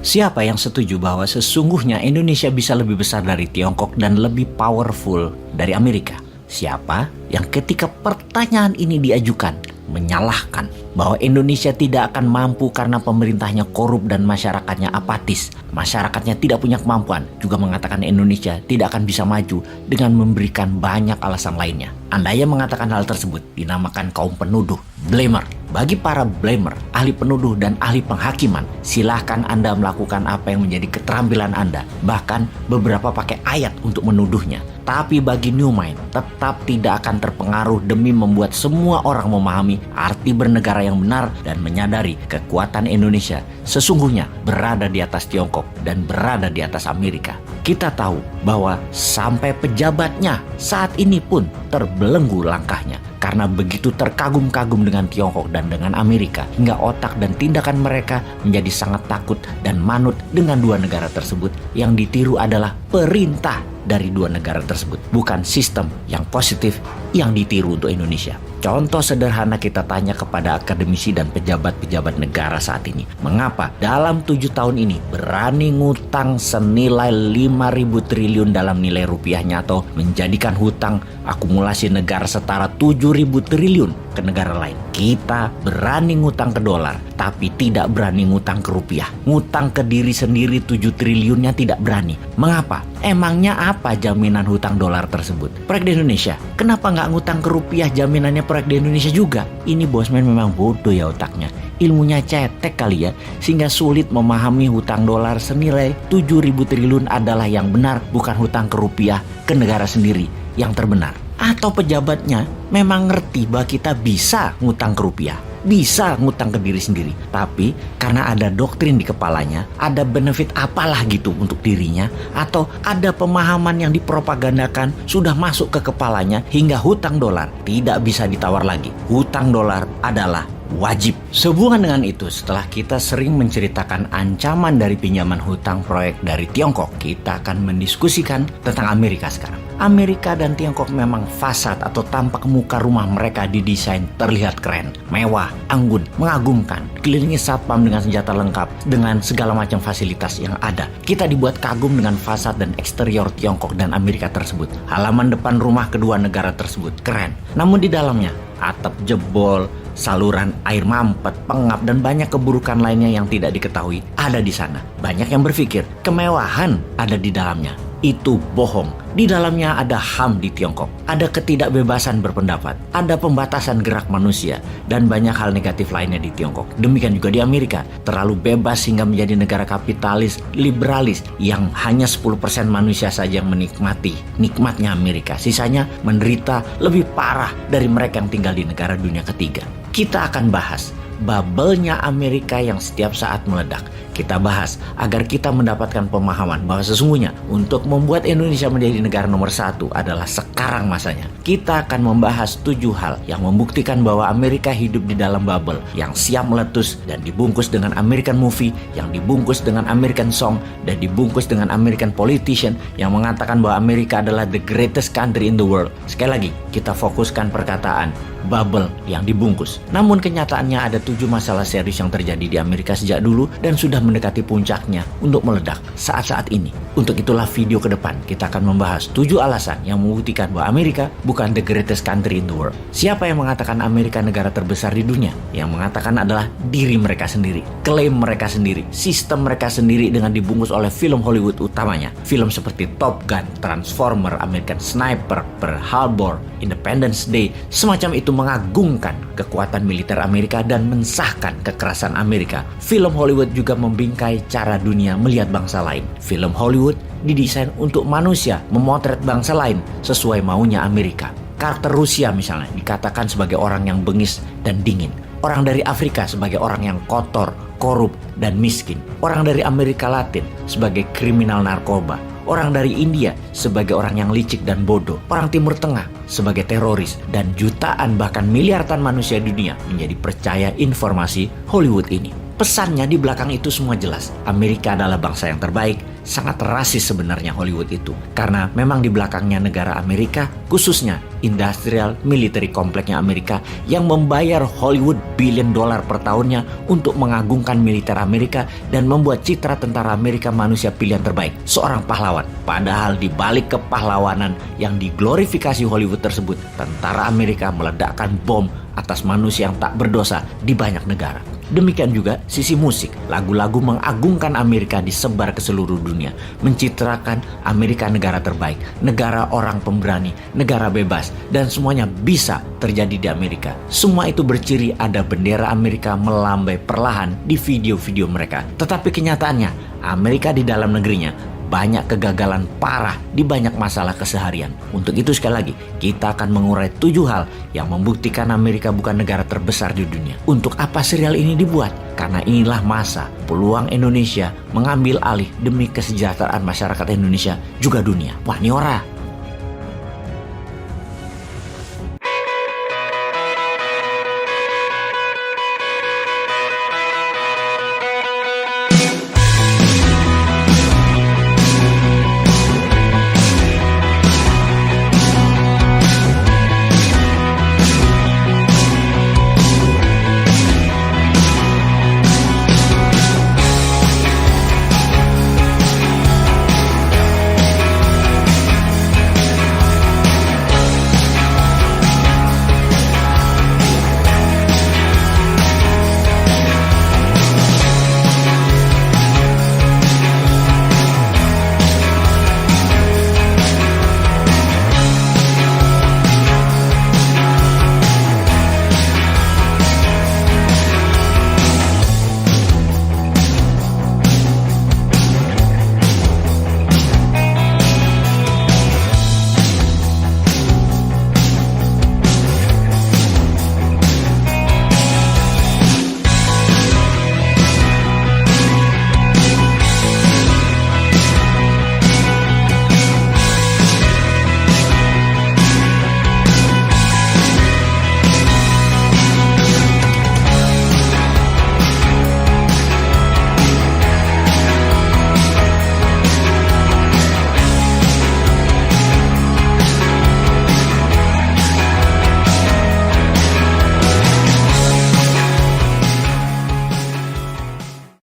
Siapa yang setuju bahwa sesungguhnya Indonesia bisa lebih besar dari Tiongkok dan lebih powerful dari Amerika? Siapa yang ketika pertanyaan ini diajukan menyalahkan bahwa Indonesia tidak akan mampu karena pemerintahnya korup dan masyarakatnya apatis, masyarakatnya tidak punya kemampuan, juga mengatakan Indonesia tidak akan bisa maju dengan memberikan banyak alasan lainnya. Anda yang mengatakan hal tersebut dinamakan kaum penuduh, blamer. Bagi para blamer, ahli penuduh dan ahli penghakiman, silahkan Anda melakukan apa yang menjadi keterampilan Anda, bahkan beberapa pakai ayat untuk menuduhnya. Tapi bagi New Mind, tetap tidak akan terpengaruh demi membuat semua orang memahami arti bernegara yang benar dan menyadari kekuatan Indonesia sesungguhnya berada di atas Tiongkok dan berada di atas Amerika. Kita tahu bahwa sampai pejabatnya saat ini pun terbelenggu langkahnya karena begitu terkagum-kagum dengan Tiongkok dan dengan Amerika, hingga otak dan tindakan mereka menjadi sangat takut dan manut dengan dua negara tersebut. Yang ditiru adalah perintah dari dua negara tersebut, bukan sistem yang positif yang ditiru untuk Indonesia. Contoh sederhana kita tanya kepada akademisi dan pejabat-pejabat negara saat ini. Mengapa dalam 7 tahun ini berani ngutang senilai 5.000 triliun dalam nilai rupiahnya atau menjadikan hutang akumulasi negara setara 7.000 triliun ke negara lain. Kita berani ngutang ke dolar, tapi tidak berani ngutang ke rupiah. Ngutang ke diri sendiri 7 triliunnya tidak berani. Mengapa? Emangnya apa jaminan hutang dolar tersebut? Proyek di Indonesia, kenapa nggak ngutang ke rupiah jaminannya proyek di Indonesia juga? Ini bosman memang bodoh ya otaknya. Ilmunya cetek kali ya, sehingga sulit memahami hutang dolar senilai 7.000 triliun adalah yang benar, bukan hutang ke rupiah ke negara sendiri yang terbenar. Atau pejabatnya memang ngerti bahwa kita bisa ngutang ke rupiah, bisa ngutang ke diri sendiri, tapi karena ada doktrin di kepalanya, ada benefit apalah gitu untuk dirinya, atau ada pemahaman yang dipropagandakan sudah masuk ke kepalanya hingga hutang dolar tidak bisa ditawar lagi. Hutang dolar adalah wajib. Sehubungan dengan itu, setelah kita sering menceritakan ancaman dari pinjaman hutang proyek dari Tiongkok, kita akan mendiskusikan tentang Amerika sekarang. Amerika dan Tiongkok memang fasad atau tampak muka rumah mereka didesain terlihat keren, mewah, anggun, mengagumkan, kelilingi satpam dengan senjata lengkap, dengan segala macam fasilitas yang ada. Kita dibuat kagum dengan fasad dan eksterior Tiongkok dan Amerika tersebut. Halaman depan rumah kedua negara tersebut keren, namun di dalamnya atap jebol, saluran air mampet, pengap, dan banyak keburukan lainnya yang tidak diketahui ada di sana. Banyak yang berpikir kemewahan ada di dalamnya. Itu bohong. Di dalamnya ada HAM di Tiongkok, ada ketidakbebasan berpendapat, ada pembatasan gerak manusia, dan banyak hal negatif lainnya di Tiongkok. Demikian juga di Amerika, terlalu bebas hingga menjadi negara kapitalis, liberalis, yang hanya 10% manusia saja yang menikmati nikmatnya Amerika. Sisanya menderita lebih parah dari mereka yang tinggal di negara dunia ketiga. Kita akan bahas bubble-nya Amerika yang setiap saat meledak. Kita bahas agar kita mendapatkan pemahaman bahwa sesungguhnya untuk membuat Indonesia menjadi negara nomor 1 adalah sekarang masanya. Kita akan membahas 7 hal yang membuktikan bahwa Amerika hidup di dalam bubble yang siap meletus dan dibungkus dengan American movie, yang dibungkus dengan American song, dan dibungkus dengan American politician yang mengatakan bahwa Amerika adalah the greatest country in the world. Sekali lagi, kita fokuskan perkataan bubble yang dibungkus. Namun kenyataannya ada 7 masalah serius yang terjadi di Amerika sejak dulu dan sudah mendekati puncaknya untuk meledak saat-saat ini. Untuk itulah video ke depan kita akan membahas 7 alasan yang membuktikan bahwa Amerika bukan the greatest country in the world. Siapa yang mengatakan Amerika negara terbesar di dunia? Yang mengatakan adalah diri mereka sendiri, klaim mereka sendiri, sistem mereka sendiri dengan dibungkus oleh film Hollywood utamanya. Film seperti Top Gun, Transformer, American Sniper, Pearl Harbor, Independence Day, semacam itu mengagungkan kekuatan militer Amerika dan mensahkan kekerasan Amerika. Film Hollywood juga membingkai cara dunia melihat bangsa lain. Film Hollywood didesain untuk manusia memotret bangsa lain sesuai maunya Amerika. Karakter Rusia misalnya dikatakan sebagai orang yang bengis dan dingin. Orang dari Afrika sebagai orang yang kotor, korup, dan miskin. Orang dari Amerika Latin sebagai kriminal narkoba. Orang dari India sebagai orang yang licik dan bodoh. Orang Timur Tengah sebagai teroris. Dan jutaan bahkan miliaran manusia di dunia menjadi percaya informasi Hollywood ini. Pesannya di belakang itu semua jelas. Amerika adalah bangsa yang terbaik. Sangat rasis sebenarnya Hollywood itu. Karena memang di belakangnya negara Amerika, khususnya industrial military kompleknya Amerika yang membayar Hollywood billion dollar per tahunnya untuk mengagungkan militer Amerika dan membuat citra tentara Amerika manusia pilihan terbaik. Seorang pahlawan. Padahal di balik kepahlawanan yang diglorifikasi Hollywood tersebut, tentara Amerika meledakkan bom atas manusia yang tak berdosa di banyak negara. Demikian juga sisi musik. Lagu-lagu mengagungkan Amerika disebar ke seluruh dunia, mencitrakan Amerika negara terbaik, negara orang pemberani, negara bebas, dan semuanya bisa terjadi di Amerika. Semua itu berciri ada bendera Amerika melambai perlahan di video-video mereka. Tetapi kenyataannya, Amerika di dalam negerinya banyak kegagalan parah di banyak masalah keseharian. Untuk itu sekali lagi, kita akan mengurai 7 hal yang membuktikan Amerika bukan negara terbesar di dunia. Untuk apa serial ini dibuat? Karena inilah masa peluang Indonesia mengambil alih demi kesejahteraan masyarakat Indonesia juga dunia. Wah, ini ora.